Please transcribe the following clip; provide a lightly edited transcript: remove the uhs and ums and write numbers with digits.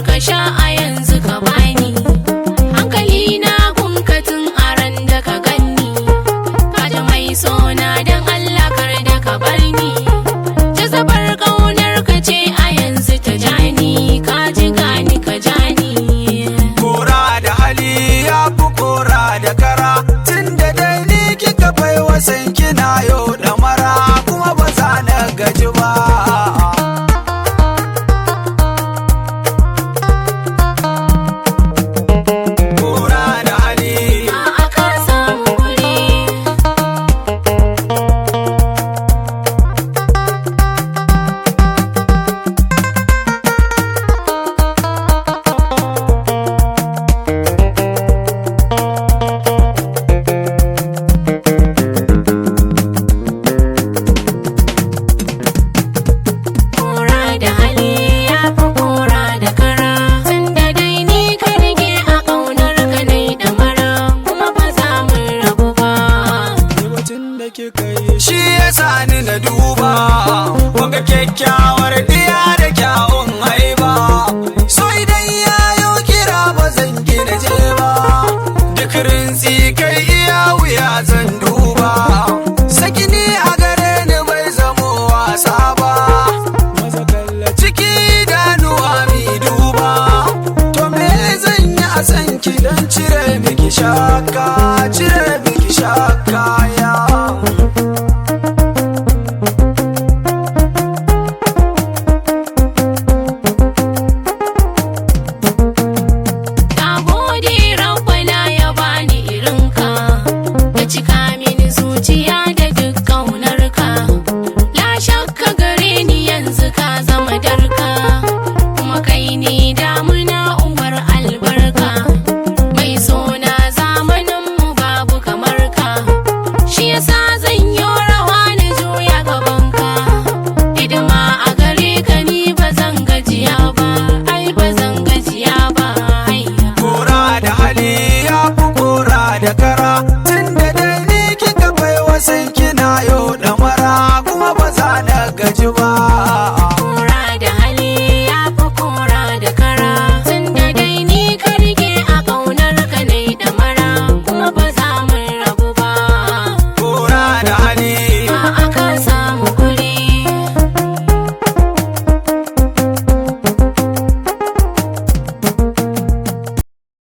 ka sha a yanzu ka bani hankali na gunkatin aran da ka ganni kaji mai sona dan Allah kar da ka bar ni jazabar kaunar ka ce a yanzu ta jani kaji gani ka jani kora da hali ya fi kora da kara tunda dai ni kika bai wasan kina yau da mara kuma ba za na gaji ba shi ya sani na duba wanga kyakkyawar diya da kyawun haiba so idan yayo kira ba zan gina je ba duk rinsi kai iya wuya zan duba sakini a gare ni bai zamo wasa ba maza kalla ciki danuwa mi duba to me zan yi a san ki dan cire miki shaka